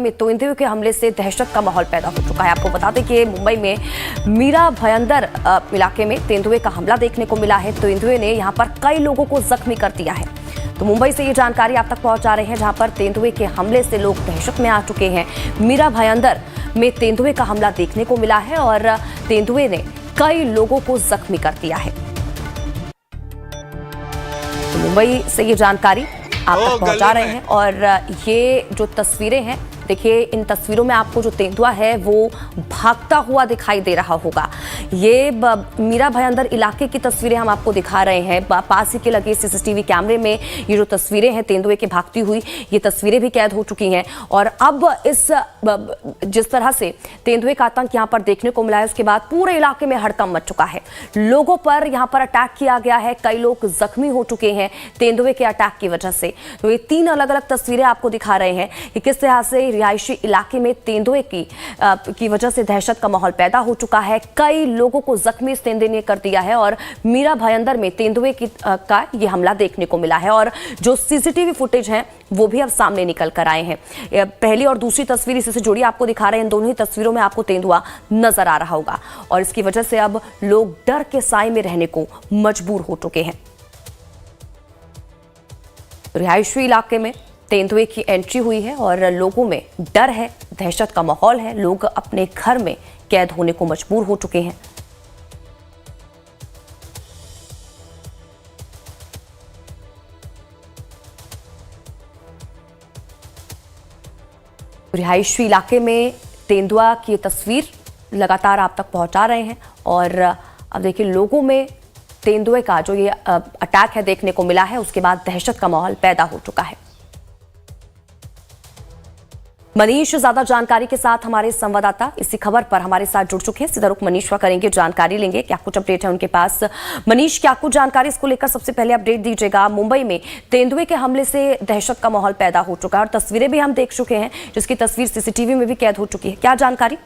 में तेंदुए के हमले से दहशत का माहौल पैदा हो चुका है। आपको बता दें कि मुंबई में मीरा भयंदर इलाके में तेंदुए का हमला देखने को मिला है। तेंदुए ने यहां पर कई लोगों को जख्मी कर दिया है। तो मुंबई से ये जानकारी आप तक पहुंचा रहे हैं, जहां पर तेंदुए के हमले से लोग दहशत में आ चुके हैं। मीरा भयंदर में तेंदुए का हमला देखने को मिला है और तेंदुए ने कई लोगों को जख्मी कर दिया है। तो मुंबई से ये जानकारी आप तक पहुंचा रहे हैं और ये जो तस्वीरें हैं, देखिए इन तस्वीरों में आपको जो तेंदुआ है वो भागता हुआ दिखाई दे रहा होगा। ये मीरा भयंदर इलाके की तस्वीरें हम आपको दिखा रहे हैं। पास ही के लगे सीसीटीवी कैमरे में ये जो तस्वीरें हैं तेंदुए की भागती हुई, ये तस्वीरें भी कैद हो चुकी हैं। और अब इस जिस तरह से तेंदुए का आतंक यहाँ पर देखने को मिला है, उसके बाद पूरे इलाके में हड़कंप मच चुका है। लोगों पर यहाँ पर अटैक किया गया है, कई लोग जख्मी हो चुके हैं तेंदुए के अटैक की वजह से। तो ये 3 अलग अलग तस्वीरें आपको दिखा रहे हैं कि किस तरह से रिहायशी इलाके में तेंदुए की वजह से दहशत का माहौल पैदा हो चुका है। कई लोगों को जख्मी इस तेंदुए ने कर दिया है और मीरा भयंदर में तेंदुए का ये हमला देखने को मिला है। और जो सीसीटीवी फुटेज हैं वो भी अब सामने निकल कर आए हैं। पहली और दूसरी तस्वीर इसी से जुड़ी आपको दिखा रहे हैं। इन दोनों ही तस्वीरों में आपको तेंदुआ नजर आ रहा होगा और इसकी वजह से अब लोग डर के साए में रहने को मजबूर हो चुके हैं। रिहायशी इलाके में तेंदुए की एंट्री हुई है और लोगों में डर है, दहशत का माहौल है। लोग अपने घर में कैद होने को मजबूर हो चुके हैं। रिहायशी इलाके में तेंदुआ की तस्वीर लगातार आप तक पहुंचा रहे हैं और अब देखिए लोगों में तेंदुए का जो ये अटैक है देखने को मिला है, उसके बाद दहशत का माहौल पैदा हो चुका है। मनीष ज्यादा जानकारी के साथ हमारे संवाददाता इसी खबर पर हमारे साथ जुड़ चुके हैं। सीधा रुख मनीष का करेंगे, जानकारी लेंगे क्या कुछ अपडेट है उनके पास। मनीष, क्या कुछ जानकारी इसको लेकर सबसे पहले अपडेट दीजिएगा। मुंबई में तेंदुए के हमले से दहशत का माहौल पैदा हो चुका है और तस्वीरें भी हम देख चुके हैं, जिसकी तस्वीर सीसीटीवी में भी कैद हो चुकी है। क्या जानकारी?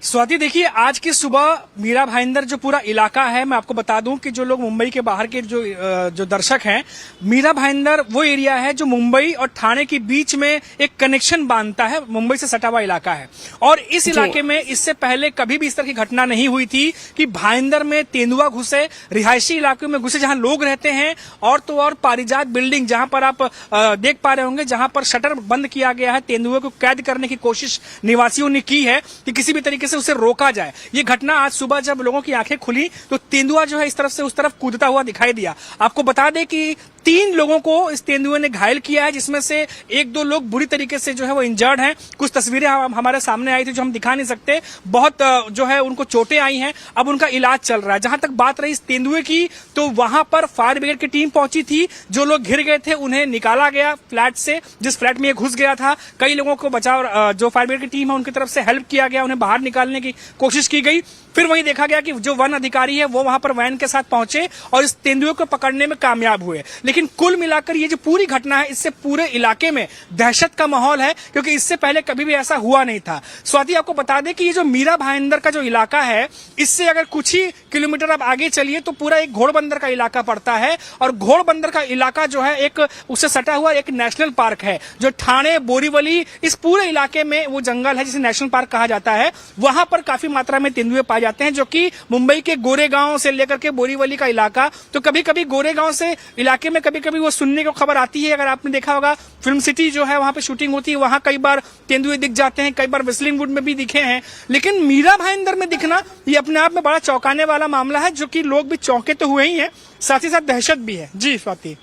स्वाति, देखिए आज की सुबह मीरा भाईंदर जो पूरा इलाका है, मैं आपको बता दूं कि जो लोग मुंबई के बाहर के जो दर्शक हैं, मीरा भाईंदर वो एरिया है जो मुंबई और ठाणे के बीच में एक कनेक्शन बांधता है, मुंबई से सटा हुआ इलाका है। और इस इलाके में इससे पहले कभी भी इस तरह की घटना नहीं हुई थी कि भाईंदर में तेंदुआ घुसे, रिहायशी इलाकों में घुसे जहां लोग रहते हैं। और तो और पारिजात बिल्डिंग जहां पर आप देख पा रहे होंगे, जहां पर शटर बंद किया गया है, तेंदुए को कैद करने की कोशिश निवासियों ने की है कि किसी भी तरीके से उसे रोका जाए। ये घटना आज सुबह जब लोगों की आंखें खुली तो तेंदुआ जो है इस तरफ से उस तरफ कूदता हुआ दिखाई दिया। आपको बता दें कि 3 लोगों को इस तेंदुए ने घायल किया है, जिसमें से 1-2 लोग बुरी तरीके से जो है वो इंजर्ड हैं। कुछ तस्वीरें हमारे सामने आई थी जो हम दिखा नहीं सकते, बहुत जो है उनको चोटें आई हैं। अब उनका इलाज चल रहा है। जहां तक बात रही इस तेंदुए की, तो वहां पर फायर ब्रिगेड की टीम पहुंची थी। जो लोग घिर गए थे उन्हें निकाला गया फ्लैट से, जिस फ्लैट में ये घुस गया था। कई लोगों को बचाव, जो फायर ब्रिगेड की टीम है उनकी तरफ से हेल्प किया गया, उन्हें बाहर निकालने की कोशिश की गई। फिर वहीं देखा गया कि जो वन अधिकारी है वो वहां पर वैन के साथ पहुंचे और इस तेंदुए को पकड़ने में कामयाब हुए। लेकिन कुल मिलाकर ये जो पूरी घटना है, इससे पूरे इलाके में दहशत का माहौल है, क्योंकि इससे पहले कभी भी ऐसा हुआ नहीं था। स्वाति, आपको बता दें कि ये जो मीरा भाईंदर का जो इलाका है, इससे अगर कुछ ही किलोमीटर आप आगे चलिए तो पूरा एक घोड़बंदर का इलाका पड़ता है। और घोड़बंदर का इलाका जो है एक उससे सटा हुआ एक नेशनल पार्क है, जो ठाणे बोरीवली इस पूरे इलाके में वो जंगल है जिसे नेशनल पार्क कहा जाता है। वहां पर काफी मात्रा में तेंदुए पाए जाते हैं, जो कि मुंबई के गोरेगांव से लेकर के बोरीवली का इलाका। तो कभी कभी गोरेगांव से इलाके में कभी कभी वो सुनने को खबर आती है, अगर आपने देखा होगा फिल्म सिटी जो है वहां पे शूटिंग होती है, वहां कई बार तेंदुए दिख जाते हैं, कई बार विस्लिंग वुड में भी दिखे हैं। लेकिन मीरा भाईंदर में दिखना ये अपने आप में बड़ा चौंकाने वाला मामला है, जो कि लोग भी चौंके तो हुए ही हैं, साथ ही साथ दहशत भी है। जी स्वाति।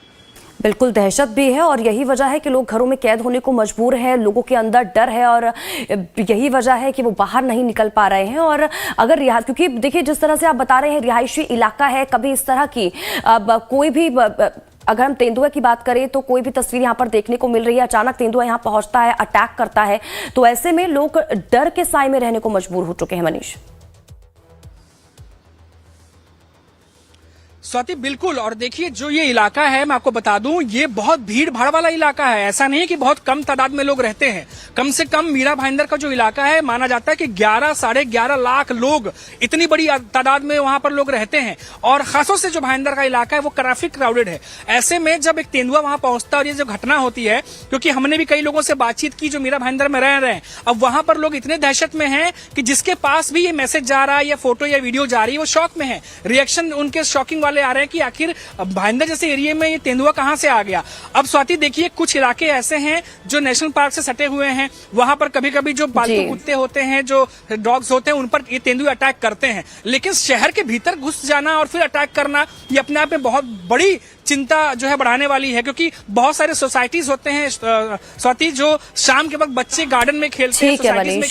बिल्कुल दहशत भी है और यही वजह है कि लोग घरों में कैद होने को मजबूर हैं। लोगों के अंदर डर है और यही वजह है कि वो बाहर नहीं निकल पा रहे हैं। और अगर क्योंकि देखिए जिस तरह से आप बता रहे हैं रिहायशी इलाका है, कभी इस तरह की कोई भी, अगर हम तेंदुए की बात करें तो कोई भी तस्वीर यहाँ पर देखने को मिल रही है, अचानक तेंदुआ यहाँ पहुंचता है, अटैक करता है, तो ऐसे में लोग डर के साए में रहने को मजबूर हो चुके हैं। मनीष, स्वाति बिल्कुल। और देखिए जो ये इलाका है मैं आपको बता दूं, ये बहुत भीड़ भाड़ वाला इलाका है। ऐसा नहीं है कि बहुत कम तादाद में लोग रहते हैं। कम से कम मीरा भाईंदर का जो इलाका है, माना जाता है कि 11-11.5 लाख लोग, इतनी बड़ी तादाद में वहां पर लोग रहते हैं। और खासों से जो भाईंदर का इलाका है वो काफी क्राउडेड है। ऐसे में जब एक तेंदुआ वहां पहुंचता है और ये जो घटना होती है, क्योंकि हमने भी कई लोगों से बातचीत की जो मीरा भाईंदर में रह रहे हैं, अब वहां पर लोग इतने दहशत में हैं कि जिसके पास भी ये मैसेज जा रहा है या फोटो या वीडियो जा रही है वो शॉक में है। रिएक्शन उनके शॉकिंग वाले आ रहे हैं कि आखिर भाईंदर जैसे एरिया में ये तेंदुआ कहां से आ गया। अब स्वाति देखिए कुछ इलाके ऐसे हैं जो नेशनल पार्क से सटे हुए हैं, वहां पर कभी कभी जो पालतू कुत्ते होते हैं, जो डॉग्स होते हैं, उन पर ये तेंदुए अटैक करते हैं। लेकिन शहर के भीतर घुस जाना और फिर अटैक करना, ये अपने आप में बहुत बड़ी चिंता जो है बढ़ाने वाली है। क्योंकि बहुत सारे सोसाइटीज होते हैं स्वाति, जो शाम के वक्त बच्चे गार्डन में खेलते हैं, सोसाइटीज में